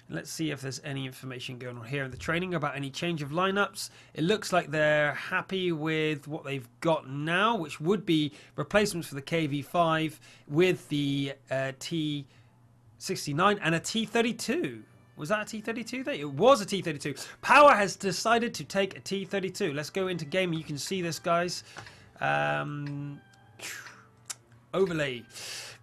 Let's see if there's any information going on here in the training about any change of lineups. It looks like they're happy with what they've got now, which would be replacements for the KV5 with the T69 and a T32. Was that a T32 there? It was a T32. Power has decided to take a T32. Let's go into game and you can see this, guys. Overlay.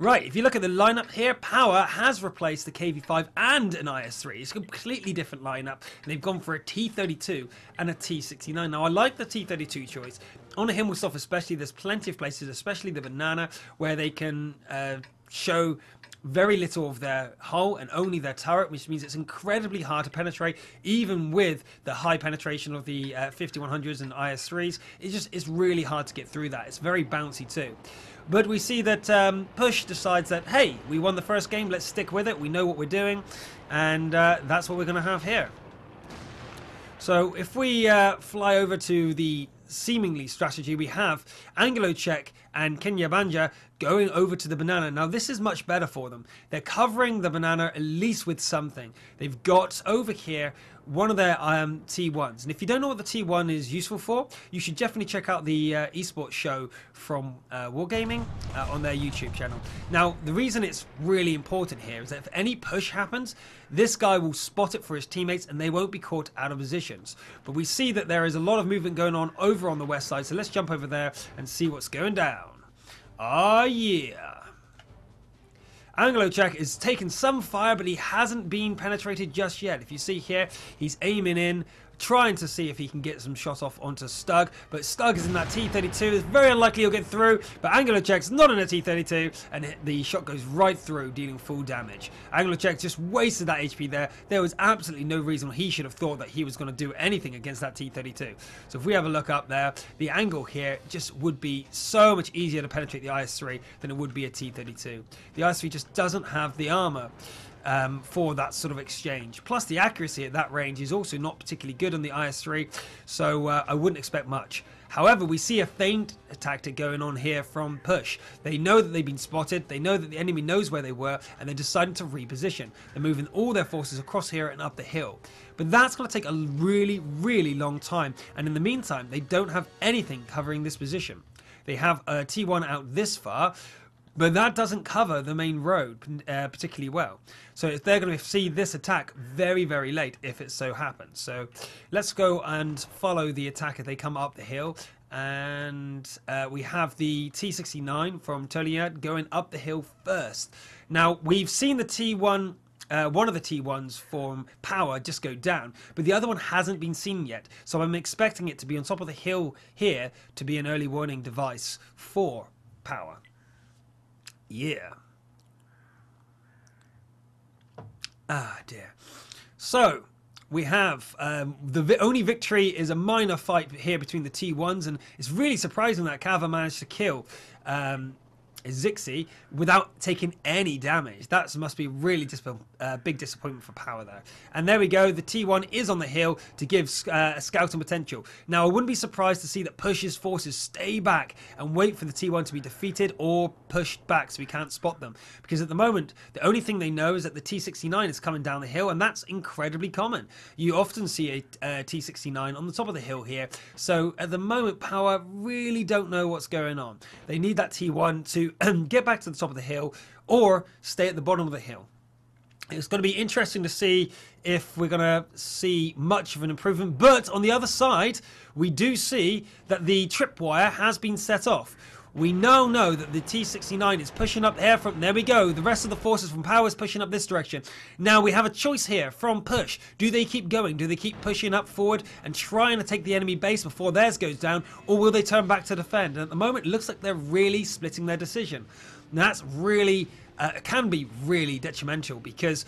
Right, if you look at the lineup here, Power has replaced the KV5 and an IS-3. It's a completely different lineup, and they've gone for a T32 and a T69. Now, I like the T32 choice. On the Himmelsdorf especially, there's plenty of places, especially the banana, where they can show very little of their hull and only their turret, which means it's incredibly hard to penetrate, even with the high penetration of the 5100s and IS-3s. It's really hard to get through that. It's very bouncy too. But we see that Push decides that, hey, we won the first game, let's stick with it, we know what we're doing, and that's what we're going to have here. So if we fly over to the seemingly strategy, we have Anglo Czech and Kenya Banja going over to the banana. Now this is much better for them. They're covering the banana at least with something. They've got over here one of their T1s, and if you don't know what the T1 is useful for, you should definitely check out the esports show from Wargaming on their YouTube channel. Now the reason it's really important here is that if any push happens, this guy will spot it for his teammates and they won't be caught out of positions. But we see that there is a lot of movement going on over on the west side, so let's jump over there and see what's going down. Oh yeah. Anglo Czech is taking some fire, but he hasn't been penetrated just yet. If you see here, he's aiming in, trying to see if he can get some shot off onto Stug, but Stug is in that T32. It's very unlikely he'll get through, but Anglo Czech's not in a T32, and the shot goes right through, dealing full damage. Anglo Czech just wasted that HP there. There was absolutely no reason he should have thought that he was going to do anything against that T32. So if we have a look up there, the angle here just would be so much easier to penetrate the IS-3 than it would be a T32. The IS-3 just doesn't have the armor for that sort of exchange. Plus the accuracy at that range is also not particularly good on the IS-3, so I wouldn't expect much. However, we see a feint tactic going on here from Push. They know that they've been spotted, they know that the enemy knows where they were, and they're deciding to reposition. They're moving all their forces across here and up the hill. But that's going to take a really, really long time, and in the meantime, they don't have anything covering this position. They have a T1 out this far, but that doesn't cover the main road particularly well. So they're going to see this attack very, very late if it so happens. So let's go and follow the attack as they come up the hill. And we have the T69 from Toliad going up the hill first. Now, we've seen the T1... one of the T1s from Power just go down, but the other one hasn't been seen yet, so I'm expecting it to be on top of the hill here to be an early warning device for Power. Yeah. Ah, dear. So we have the only victory is a minor fight here between the T1s, and it's really surprising that Kava managed to kill Zixi without taking any damage. That must be really just a big disappointment for Power there. And there we go, the T1 is on the hill to give scouting potential. Now I wouldn't be surprised to see that Push's forces stay back and wait for the T1 to be defeated or pushed back so we can't spot them, because at the moment the only thing they know is that the T69 is coming down the hill, and that's incredibly common. You often see a T69 on the top of the hill here, so at the moment Power really don't know what's going on. They need that T1 to get back to the top of the hill or stay at the bottom of the hill. It's going to be interesting to see if we're going to see much of an improvement, but on the other side we do see that the tripwire has been set off. We now know that the T69 is pushing up there from, there we go, the rest of the forces from Power is pushing up this direction. Now we have a choice here from Push. Do they keep going? Do they keep pushing up forward and trying to take the enemy base before theirs goes down, or will they turn back to defend? And at the moment it looks like they're really splitting their decision. Now that's really, can be really detrimental, because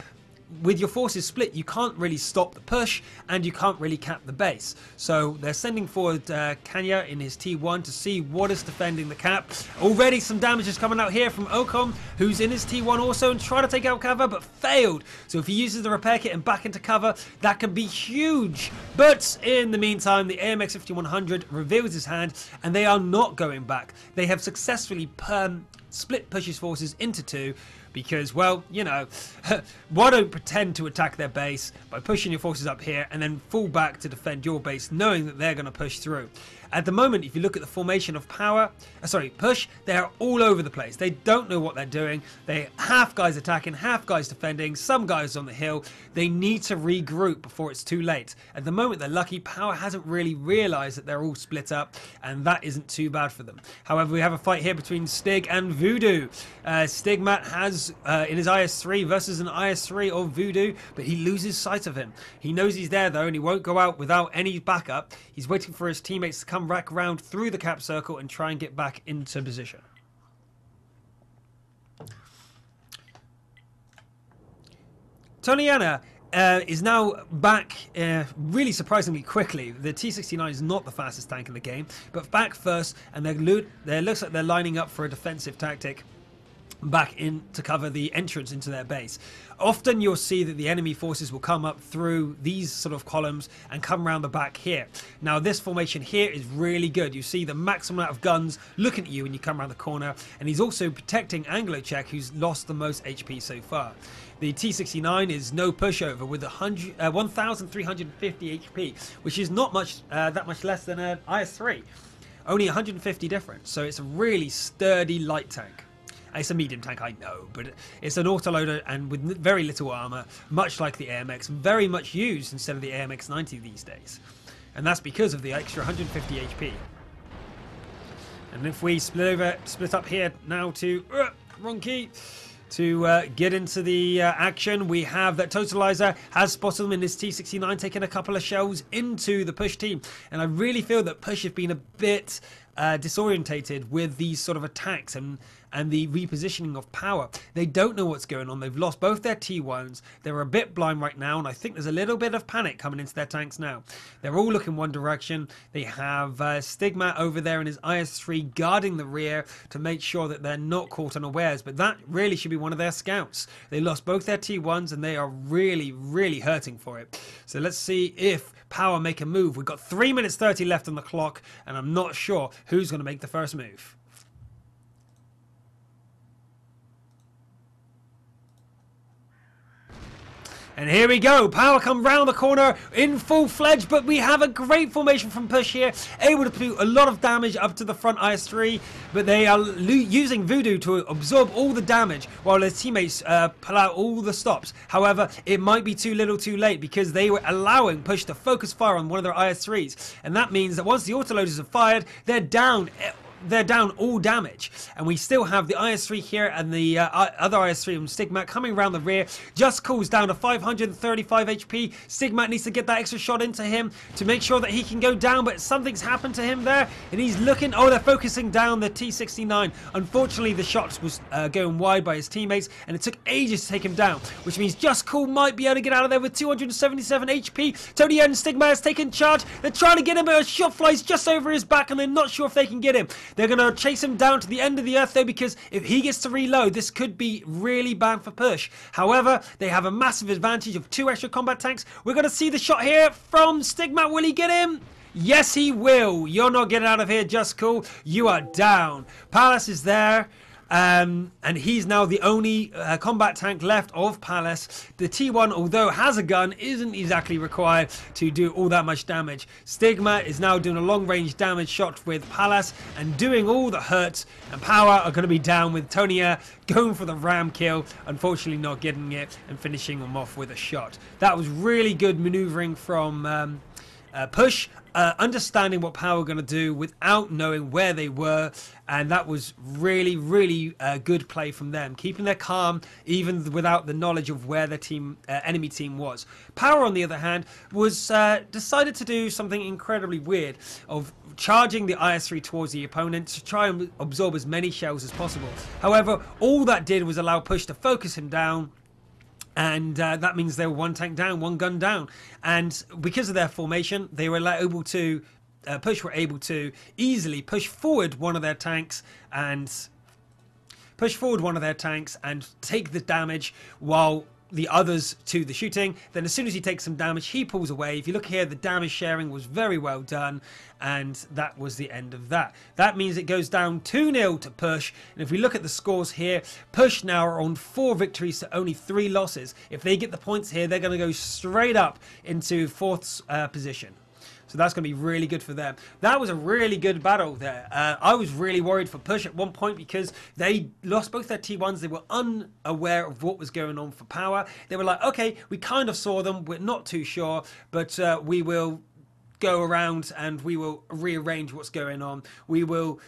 with your forces split, you can't really stop the push and you can't really cap the base. So they're sending forward Kanya in his T1 to see what is defending the cap. Already some damage is coming out here from Ocom, who's in his T1 also and trying to take out cover but failed. So if he uses the repair kit and back into cover, that can be huge. But in the meantime, the AMX 5100 reveals his hand and they are not going back. They have successfully split Push's forces into two, because, well, you know, why don't pretend to attack their base by pushing your forces up here and then fall back to defend your base, knowing that they're going to push through. At the moment, if you look at the formation of push, they're all over the place. They don't know what they're doing. They half guys attacking, half guys defending, some guys on the hill. They need to regroup before it's too late. At the moment, they're lucky. Power hasn't really realized that they're all split up, and that isn't too bad for them. However, we have a fight here between Stig and Voodoo. Stigmat has in his IS-3 versus an IS-3 of Voodoo, but he loses sight of him. He knows he's there though, and he won't go out without any backup. He's waiting for his teammates to come back around through the cap circle and try and get back into position. Toniana is now back really surprisingly quickly. The T-69 is not the fastest tank in the game, but back first, and it looks like they're lining up for a defensive tactic back in to cover the entrance into their base. Often you'll see that the enemy forces will come up through these sort of columns and come around the back here. Now this formation here is really good. You see the maximum amount of guns looking at you when you come around the corner, and he's also protecting Anglo-Czech, who's lost the most HP so far. The T-69 is no pushover with 1,350 HP, which is not much, that much less than an IS-3. Only 150 difference, so it's a really sturdy light tank. It's a medium tank, I know, but it's an autoloader and with very little armor, much like the AMX, very much used instead of the AMX 90 these days. And that's because of the extra 150 HP. And if we split up here now to wrong key, to get into the action, we have that Totalizer has spotted them in his T-69, taking a couple of shells into the push team. And I really feel that push have been a bit disorientated with these sort of attacks and the repositioning of power. They don't know what's going on. They've lost both their T1s. They're a bit blind right now, and I think there's a little bit of panic coming into their tanks now. They're all looking one direction. They have Stigma over there in his IS-3 guarding the rear to make sure that they're not caught unawares, but that really should be one of their scouts. They lost both their T1s, and they are really, really hurting for it. So let's see if Power make a move. We've got 3 minutes 30 left on the clock, and I'm not sure who's going to make the first move. And here we go. Power come round the corner in full-fledged, but we have a great formation from push here, able to do a lot of damage up to the front IS-3, but they are using Voodoo to absorb all the damage while their teammates pull out all the stops. However, it might be too little too late because they were allowing push to focus fire on one of their IS-3s, and that means that once the autoloaders are fired, they're down all damage. And we still have the IS-3 here and the other IS-3 from Stigmat coming around the rear. Just cools down to 535 HP. Stigmat needs to get that extra shot into him to make sure that he can go down, but something's happened to him there, and he's looking. Oh, they're focusing down the T-69. Unfortunately, the shot was going wide by his teammates, and it took ages to take him down, which means Just Cool might be able to get out of there with 277 HP. Tony and Stigmat has taken charge. They're trying to get him, but a shot flies just over his back, and they're not sure if they can get him. They're going to chase him down to the end of the earth, though, because if he gets to reload, this could be really bad for push. However, they have a massive advantage of 2 extra combat tanks. We're going to see the shot here from Stigmat. Will he get him? Yes, he will. You're not getting out of here, Just Cool. You are down. Palace is there. And he's now the only combat tank left of Palace. The T1, although has a gun, isn't exactly required to do all that much damage. Stigma is now doing a long-range damage shot with Palace and doing all the hurt. And Power are going to be down with Tonia going for the ram kill, unfortunately not getting it and finishing them off with a shot. That was really good maneuvering from push, understanding what Power were going to do without knowing where they were, and that was really, really good play from them, keeping their calm even without the knowledge of where their team, enemy team was. Power, on the other hand, was decided to do something incredibly weird of charging the IS-3 towards the opponent to try and absorb as many shells as possible. However, all that did was allow push to focus him down. And that means they were 1 tank down, 1 gun down. And because of their formation, they were able to, push were able to easily push forward one of their tanks and take the damage while the others to the shooting. Then as soon as he takes some damage, he pulls away. If you look here, the damage sharing was very well done, and that was the end of that. That means it goes down 2-0 to Push, and if we look at the scores here, Push now are on 4 victories to only 3 losses. If they get the points here, they're going to go straight up into 4th position. So that's going to be really good for them. That was a really good battle there. I was really worried for Push at one point because they lost both their T1s. They were unaware of what was going on for Power. They were like, okay, we kind of saw them. We're not too sure, but we will go around and we will rearrange what's going on. We will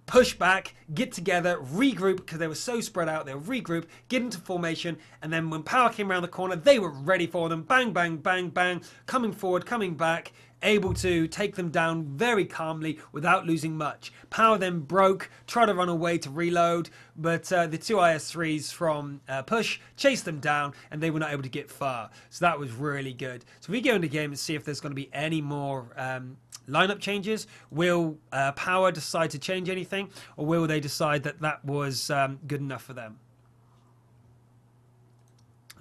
push back, get together, regroup, because they were so spread out. They'll regroup, get into formation, and then when Power came around the corner, they were ready for them. Bang, bang, bang, bang, coming forward, coming back, able to take them down very calmly without losing much. Power then broke, tried to run away to reload, but the 2 IS-3s from Push chased them down, and they were not able to get far. So that was really good. So we go into game and see if there's going to be any more lineup changes. Will Power decide to change anything, or will they decide that that was good enough for them?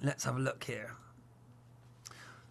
Let's have a look here.